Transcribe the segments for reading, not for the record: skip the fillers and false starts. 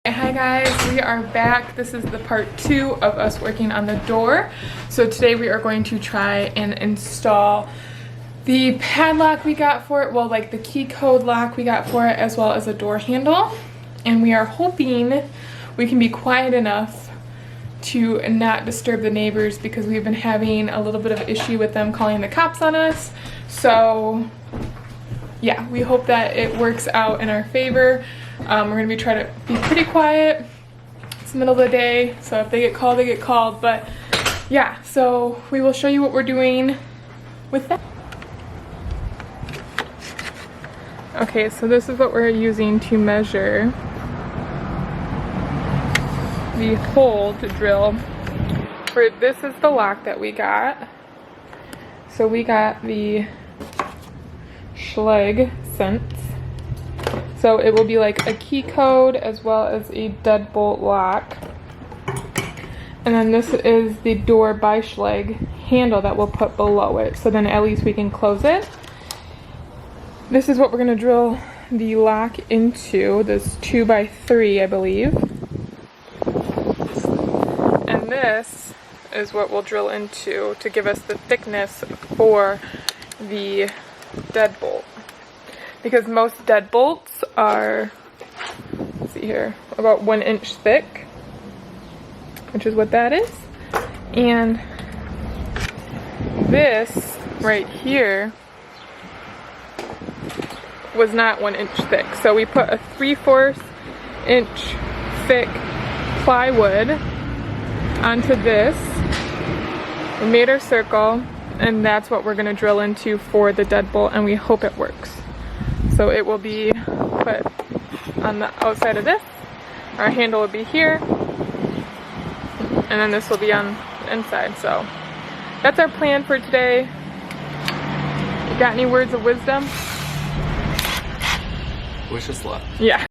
Hi guys, we are back. This is the part 2 of us working on the door. So today we are going to try and install the padlock we got for it, well, like the key code lock we got for it, as well as a door handle. And we are hoping we can be quiet enough to not disturb the neighbors because we've been having a little bit of issue with them calling the cops on us. So yeah, we hope that it works out in our favor. We're gonna be trying to be pretty quiet. It's the middle of the day, so if they get called, they get called. But yeah, so we will show you what we're doing with that. Okay, so this is what we're using to measure the hole to drill. For this is the lock that we got. So we got the Schlage scents. So it will be like a key code as well as a deadbolt lock. And then this is the door by Schlage handle that we'll put below it. So then at least we can close it. This is what we're gonna drill the lock into, this 2x3, I believe. And this is what we'll drill into to give us the thickness for the deadbolt. Because most deadbolts are, let's see here, about 1 inch thick, which is what that is. And this right here was not 1 inch thick. So we put a 3/4 inch thick plywood onto this. We made our circle, and that's what we're gonna drill into for the deadbolt, and we hope it works. So it will be put on the outside of this. Our handle will be here, and then this will be on the inside. So that's our plan for today. You got any words of wisdom? Wish us luck. Yeah.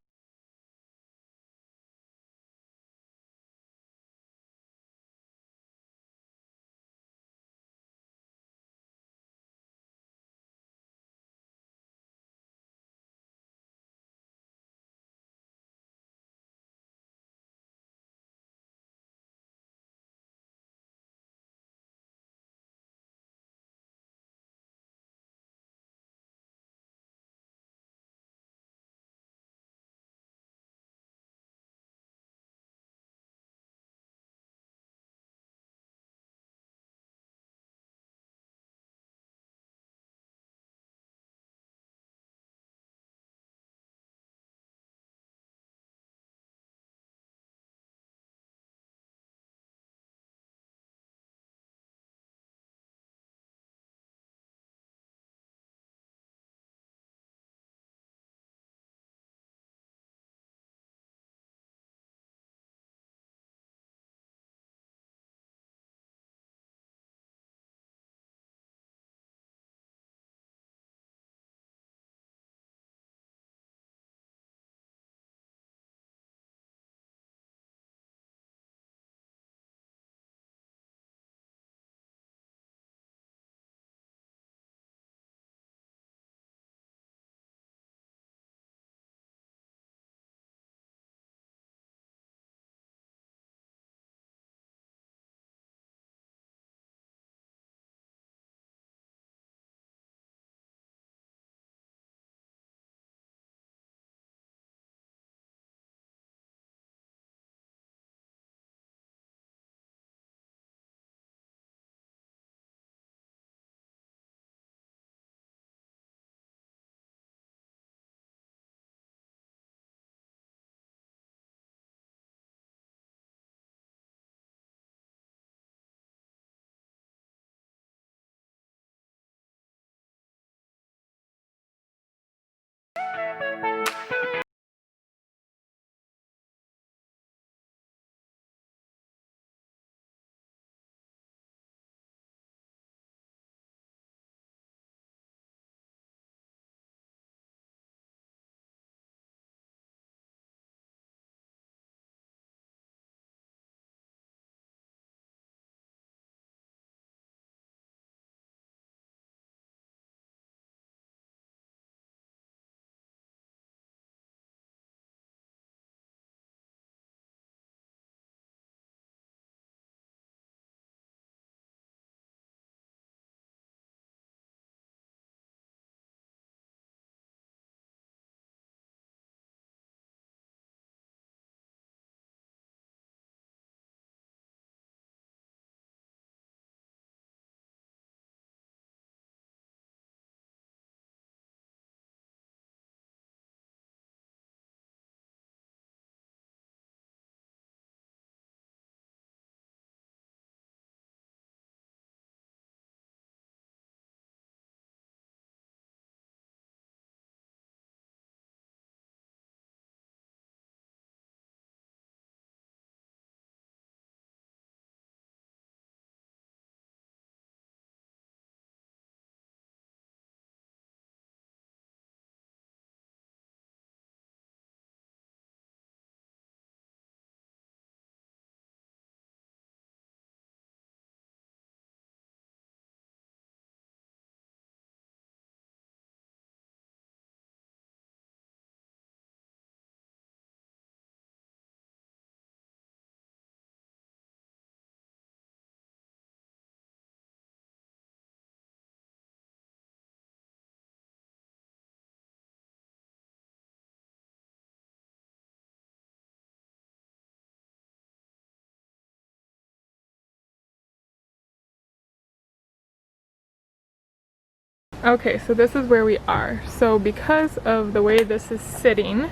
Okay, so this is where we are. So because of the way this is sitting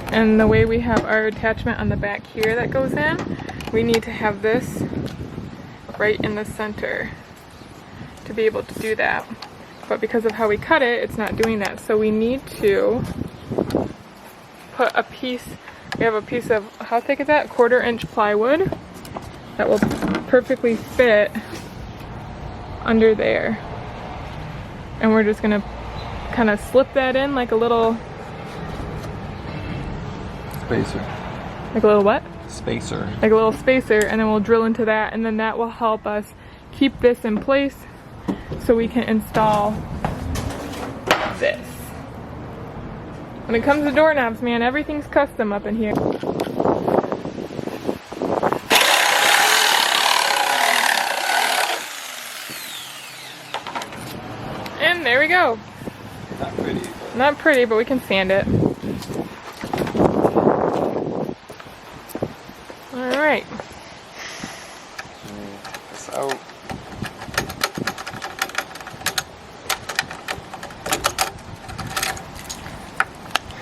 and the way we have our attachment on the back here that goes in, we need to have this right in the center to be able to do that. But because of how we cut it, it's not doing that. So we need to put a piece, we have a piece of, how thick is that? 1/4 inch plywood that will perfectly fit under there. And we're just gonna kind of slip that in like a little spacer. Like a little what? Spacer. Like a little spacer, and then we'll drill into that, and then that will help us keep this in place so we can install this. When it comes to doorknobs, man, everything's custom up in here. And there we go. Not pretty. But... Not pretty, but we can sand it. Alright. This out.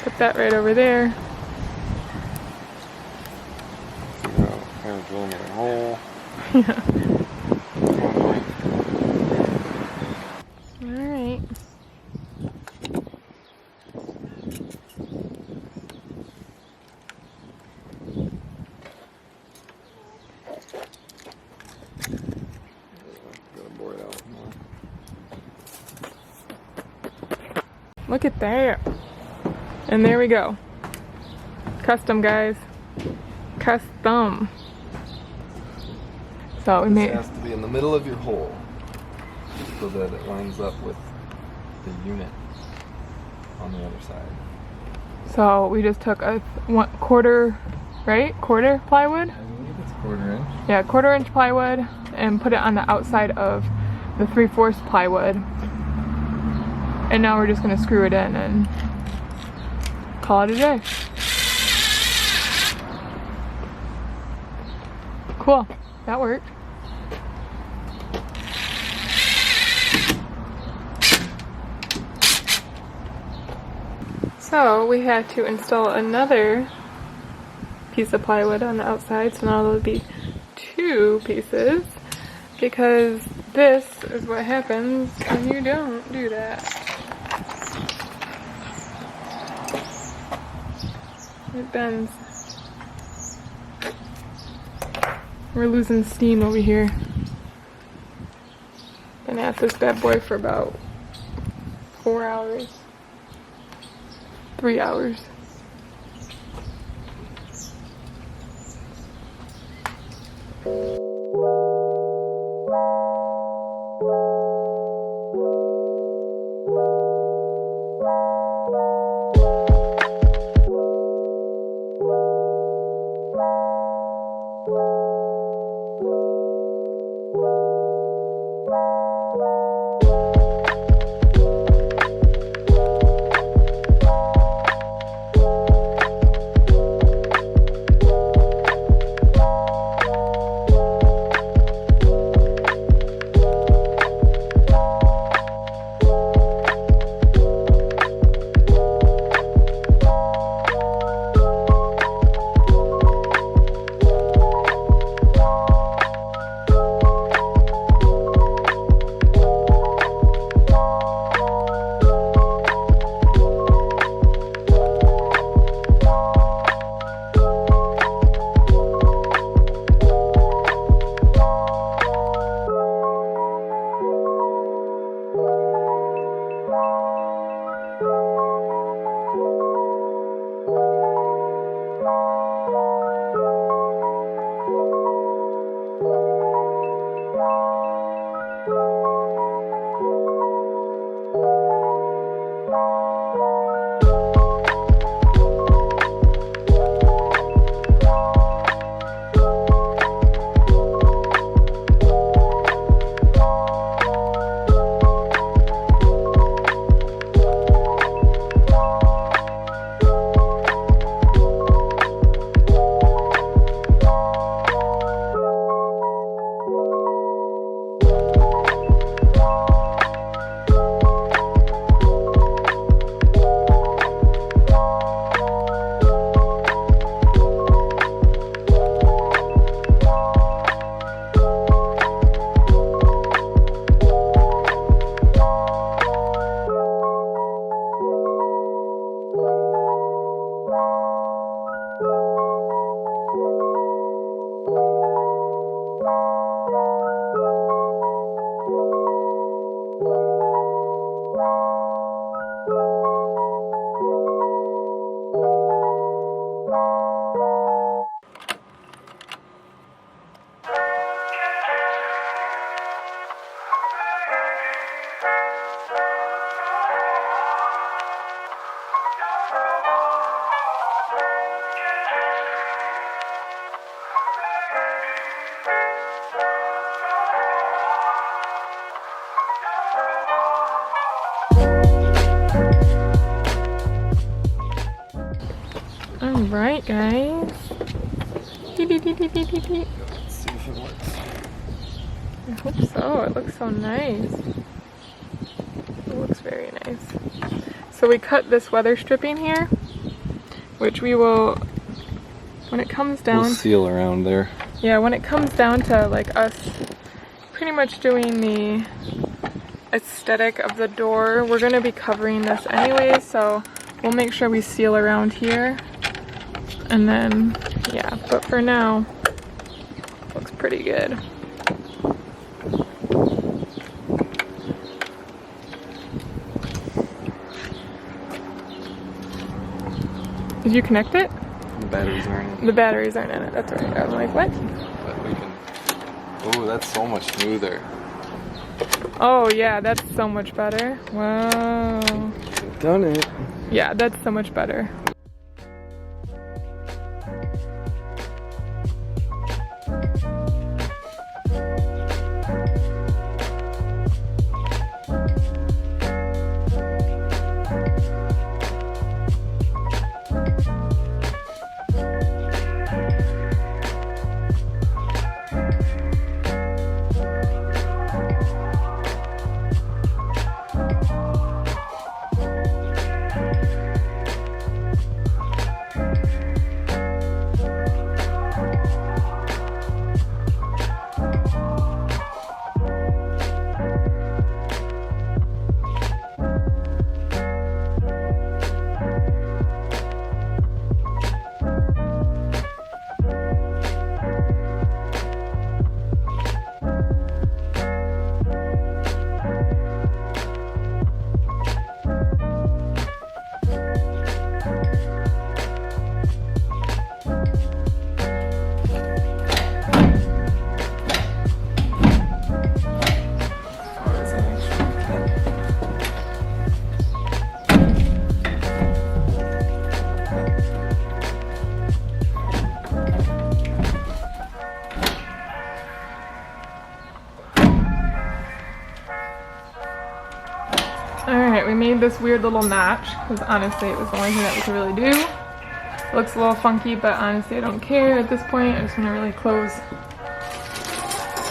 Put that right over there. Kind of drilling a hole. Yeah. Alright. Gotta bore it out more. Look at that. And there we go. Custom, guys. Custom. So we made. It has to be in the middle of your hole so that it lines up with the unit on the other side. So we just took a 1/4, right? 1/4 plywood? I believe it's 1/4 inch. Yeah, 1/4 inch plywood, and put it on the outside of the 3/4 plywood. And now we're just gonna screw it in and call it a day. Cool, that worked. So we had to install another piece of plywood on the outside, so now there'll be 2 pieces, because this is what happens when you don't do that. It bends. We're losing steam over here. Been at this bad boy for about 4 hours. 3 hours. Alright, guys. Let's see if it works. I hope so. It looks so nice. It looks very nice. So we cut this weather stripping here, which we will, when it comes down... We'll seal around there. Yeah, when it comes down to like us pretty much doing the aesthetic of the door, we're going to be covering this anyway, so we'll make sure we seal around here. And then, yeah, but for now, looks pretty good. Did you connect it? The batteries aren't in it. The batteries aren't in it, that's right. I was like, what? But we can... Oh, that's so much smoother. Oh yeah, that's so much better. Wow. We've done it. Yeah, that's so much better. Alright, we made this weird little notch, because honestly it was the only thing that we could really do. It looks a little funky, but honestly I don't care at this point. I just want to really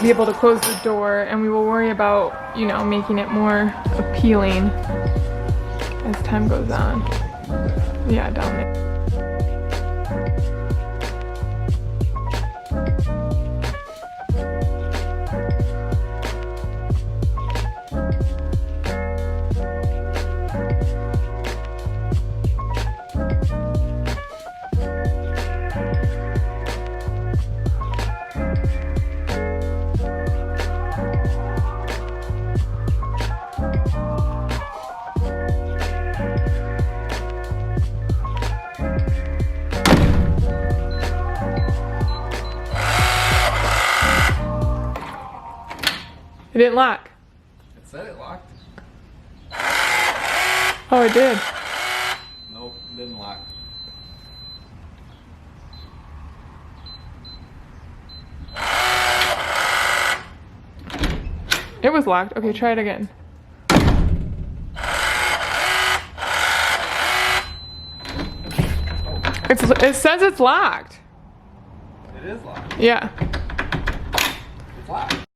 be able to close the door, and we will worry about, you know, making it more appealing as time goes on. Yeah, down there. It didn't lock. It said it locked. Oh, it did. Nope, it didn't lock. It was locked. Okay, try it again. It says it's locked. It is locked. Yeah. It's locked.